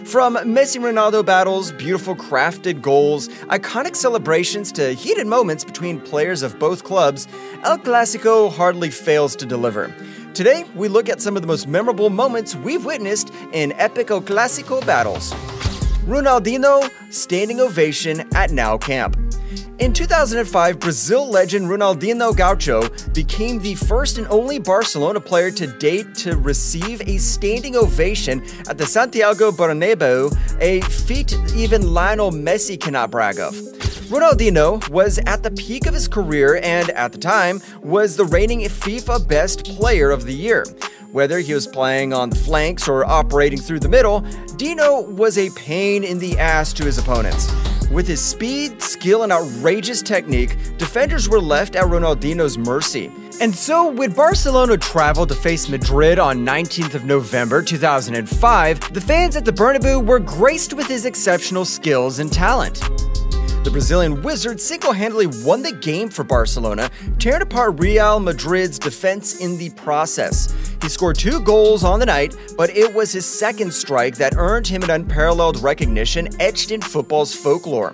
From Messi-Ronaldo battles, beautiful crafted goals, iconic celebrations to heated moments between players of both clubs, El Clasico hardly fails to deliver. Today, we look at some of the most memorable moments we've witnessed in epic El Clasico battles. Ronaldinho standing ovation at Nou Camp. In 2005, Brazil legend Ronaldinho Gaucho became the first and only Barcelona player to date to receive a standing ovation at the Santiago Bernabeu, a feat even Lionel Messi cannot brag of. Ronaldinho was at the peak of his career and, at the time, was the reigning FIFA Best Player of the Year. Whether he was playing on the flanks or operating through the middle, Dino was a pain in the ass to his opponents. With his speed, skill, and outrageous technique, defenders were left at Ronaldinho's mercy. And so, when Barcelona traveled to face Madrid on 19th of November 2005, the fans at the Bernabeu were graced with his exceptional skills and talent. The Brazilian wizard single-handedly won the game for Barcelona, tearing apart Real Madrid's defense in the process. He scored 2 goals on the night, but it was his second strike that earned him an unparalleled recognition etched in football's folklore.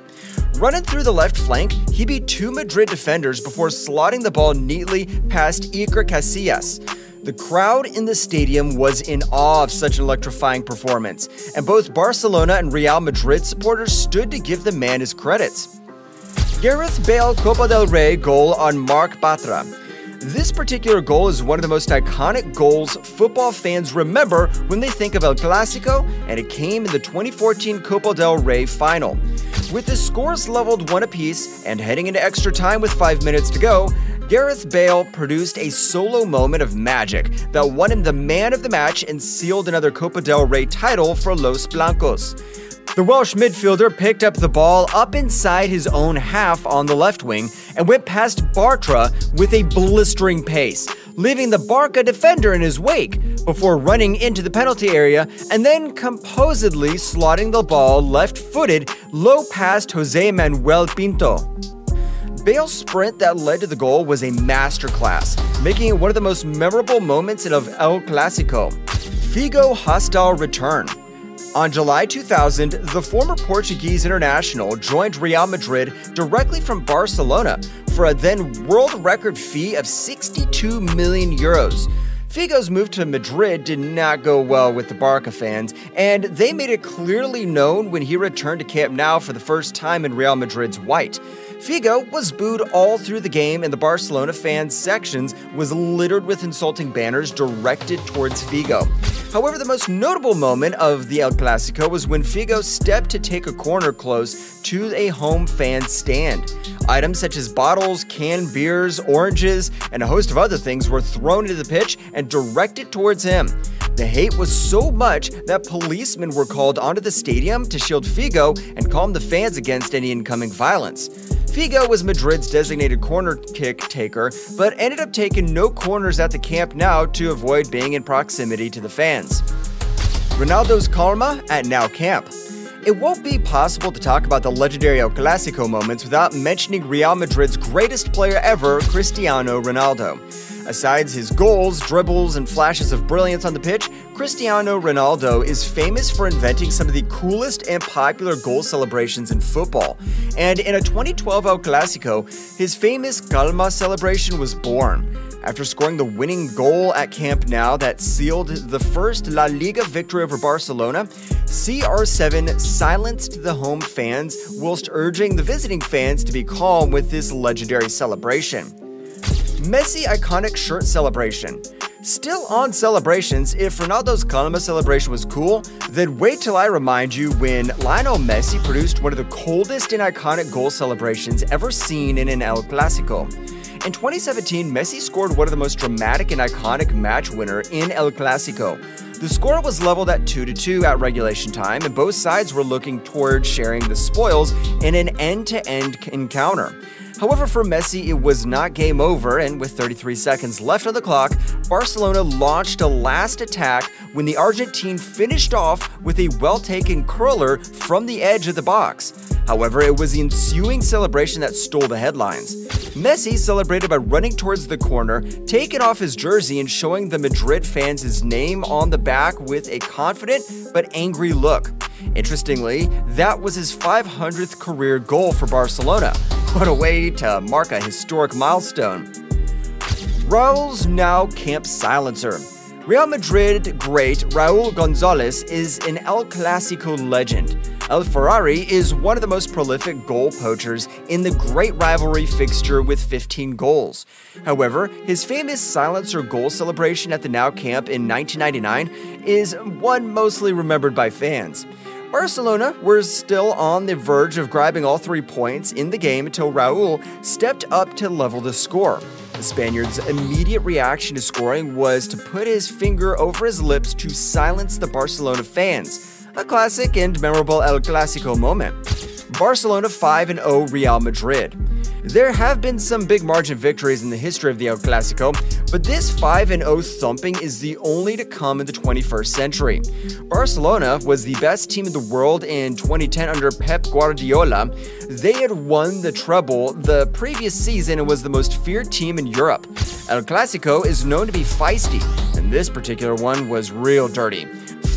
Running through the left flank, he beat 2 Madrid defenders before slotting the ball neatly past Iker Casillas. The crowd in the stadium was in awe of such an electrifying performance, and both Barcelona and Real Madrid supporters stood to give the man his credits. Gareth Bale Copa del Rey goal on Marc Bartra. This particular goal is one of the most iconic goals football fans remember when they think of El Clasico, and it came in the 2014 Copa del Rey final. With the scores leveled 1 apiece and heading into extra time with 5 minutes to go, Gareth Bale produced a solo moment of magic that won him the man of the match and sealed another Copa del Rey title for Los Blancos. The Welsh midfielder picked up the ball up inside his own half on the left wing and went past Bartra with a blistering pace, leaving the Barca defender in his wake before running into the penalty area and then composedly slotting the ball left-footed low past Jose Manuel Pinto. Bale's sprint that led to the goal was a masterclass, making it one of the most memorable moments of El Clasico. Figo hostile return. On July 2000, the former Portuguese international joined Real Madrid directly from Barcelona for a then world record fee of 62 million euros. Figo's move to Madrid did not go well with the Barca fans, and they made it clearly known when he returned to Camp Nou for the first time in Real Madrid's white. Figo was booed all through the game, and the Barcelona fans' sections was littered with insulting banners directed towards Figo. However, the most notable moment of the El Clasico was when Figo stepped to take a corner close to a home fan stand. Items such as bottles, canned beers, oranges, and a host of other things were thrown into the pitch and directed towards him. The hate was so much that policemen were called onto the stadium to shield Figo and calm the fans against any incoming violence. Figo was Madrid's designated corner kick taker, but ended up taking no corners at the Camp Nou to avoid being in proximity to the fans. Ronaldo's calma at Nou Camp. It won't be possible to talk about the legendary El Clasico moments without mentioning Real Madrid's greatest player ever, Cristiano Ronaldo. Aside his goals, dribbles, and flashes of brilliance on the pitch, Cristiano Ronaldo is famous for inventing some of the coolest and popular goal celebrations in football. And in a 2012 El Clasico, his famous Calma celebration was born. After scoring the winning goal at Camp Nou that sealed the first La Liga victory over Barcelona, CR7 silenced the home fans whilst urging the visiting fans to be calm with this legendary celebration. Messi iconic shirt celebration. Still on celebrations, if Ronaldo's Calma celebration was cool, then wait till I remind you when Lionel Messi produced one of the coldest and iconic goal celebrations ever seen in an El Clasico. In 2017, Messi scored one of the most dramatic and iconic match winner in El Clasico. The score was leveled at 2-2 at regulation time, and both sides were looking toward sharing the spoils in an end-to-end encounter. However, for Messi, it was not game over, and with 33 seconds left on the clock, Barcelona launched a last attack when the Argentine finished off with a well-taken curler from the edge of the box. However, it was the ensuing celebration that stole the headlines. Messi celebrated by running towards the corner, taking off his jersey and showing the Madrid fans his name on the back with a confident but angry look. Interestingly, that was his 500th career goal for Barcelona. What a way to mark a historic milestone. Raul's now camp silencer. Real Madrid great Raul Gonzalez is an El Clasico legend. El Ferrari is one of the most prolific goal poachers in the great rivalry fixture with 15 goals. However, his famous silencer goal celebration at the Nou Camp in 1999 is one mostly remembered by fans. Barcelona were still on the verge of grabbing all 3 points in the game until Raul stepped up to level the score. The Spaniard's immediate reaction to scoring was to put his finger over his lips to silence the Barcelona fans, a classic and memorable El Clasico moment. Barcelona 5-0 Real Madrid. There have been some big margin victories in the history of the El Clasico, but this 5-0 thumping is the only to come in the 21st century. Barcelona was the best team in the world in 2010 under Pep Guardiola. They had won the treble the previous season and was the most feared team in Europe. El Clasico is known to be feisty, and this particular one was real dirty.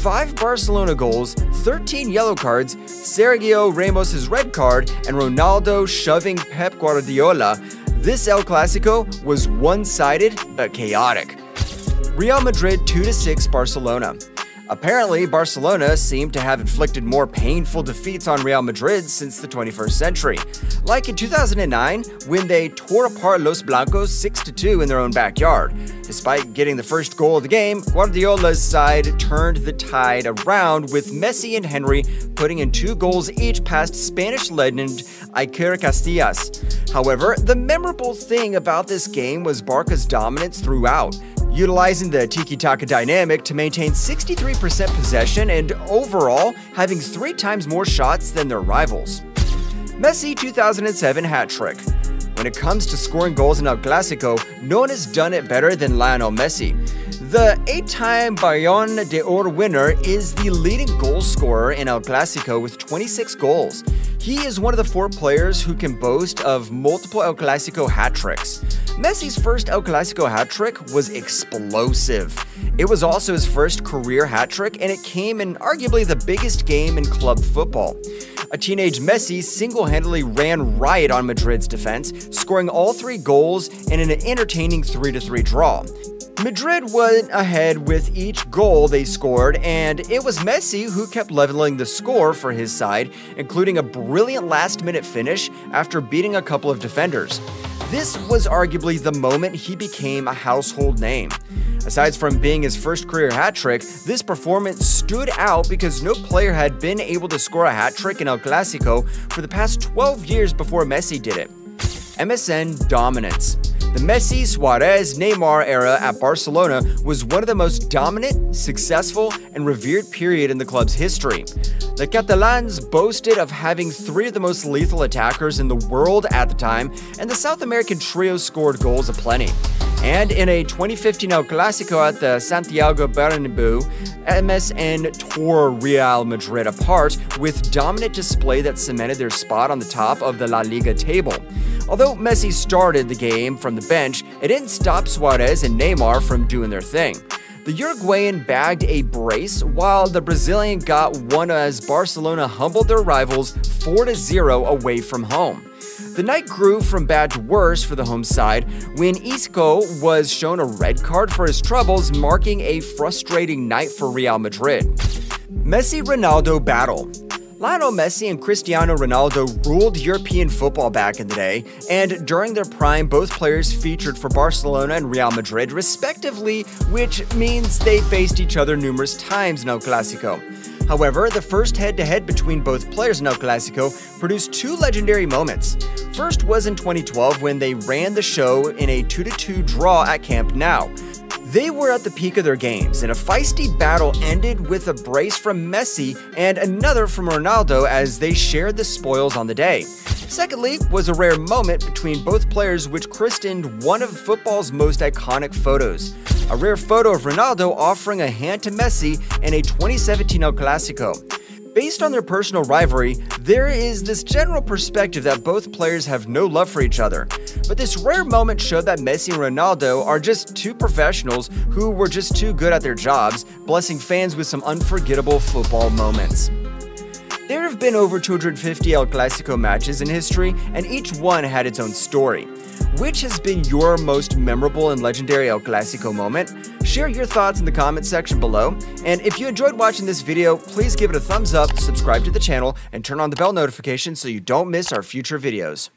5 Barcelona goals, 13 yellow cards, Sergio Ramos' red card, and Ronaldo shoving Pep Guardiola. This El Clasico was one-sided but chaotic. Real Madrid 2-6 Barcelona. Apparently, Barcelona seemed to have inflicted more painful defeats on Real Madrid since the 21st century. Like in 2009, when they tore apart Los Blancos 6-2 in their own backyard. Despite getting the first goal of the game, Guardiola's side turned the tide around with Messi and Henry putting in 2 goals each past Spanish legend Iker Casillas. However, the memorable thing about this game was Barca's dominance throughout, utilizing the tiki-taka dynamic to maintain 63% possession and overall having 3 times more shots than their rivals. Messi 2007 hat-trick. When it comes to scoring goals in El Clasico, no one has done it better than Lionel Messi. The 8-time Ballon d'Or winner is the leading goal scorer in El Clasico with 26 goals. He is one of the 4 players who can boast of multiple El Clasico hat-tricks. Messi's first El Clasico hat-trick was explosive. It was also his first career hat-trick, and it came in arguably the biggest game in club football. A teenage Messi single-handedly ran riot on Madrid's defense, scoring all 3 goals in an entertaining 3-3 draw. Madrid went ahead with each goal they scored, and it was Messi who kept leveling the score for his side, including a brilliant last-minute finish after beating a couple of defenders. This was arguably the moment he became a household name. Aside from being his first career hat-trick, this performance stood out because no player had been able to score a hat-trick in El Clasico for the past 12 years before Messi did it. MSN dominance. The Messi, Suarez, Neymar era at Barcelona was one of the most dominant, successful, and revered period in the club's history. The Catalans boasted of having 3 of the most lethal attackers in the world at the time, and the South American trio scored goals aplenty. And in a 2015 El Clasico at the Santiago Bernabeu, MSN tore Real Madrid apart with dominant display that cemented their spot on the top of the La Liga table. Although Messi started the game from the bench, it didn't stop Suarez and Neymar from doing their thing. The Uruguayan bagged a brace, while the Brazilian got one as Barcelona humbled their rivals 4-0 away from home. The night grew from bad to worse for the home side when Isco was shown a red card for his troubles, marking a frustrating night for Real Madrid. Messi-Ronaldo battle. Lionel Messi and Cristiano Ronaldo ruled European football back in the day, and during their prime, both players featured for Barcelona and Real Madrid respectively, which means they faced each other numerous times in El Clasico. However, the first head-to-head between both players in El Clasico produced 2 legendary moments. First was in 2012 when they ran the show in a 2-2 draw at Camp Nou. They were at the peak of their games, and a feisty battle ended with a brace from Messi and another from Ronaldo as they shared the spoils on the day. Secondly was a rare moment between both players which christened one of football's most iconic photos. A rare photo of Ronaldo offering a hand to Messi in a 2017 El Clasico. Based on their personal rivalry, there is this general perspective that both players have no love for each other. But this rare moment showed that Messi and Ronaldo are just 2 professionals who were just too good at their jobs, blessing fans with some unforgettable football moments. There have been over 250 El Clasico matches in history, and each one had its own story. Which has been your most memorable and legendary El Clasico moment? Share your thoughts in the comments section below, and if you enjoyed watching this video, please give it a thumbs up, subscribe to the channel, and turn on the bell notification so you don't miss our future videos.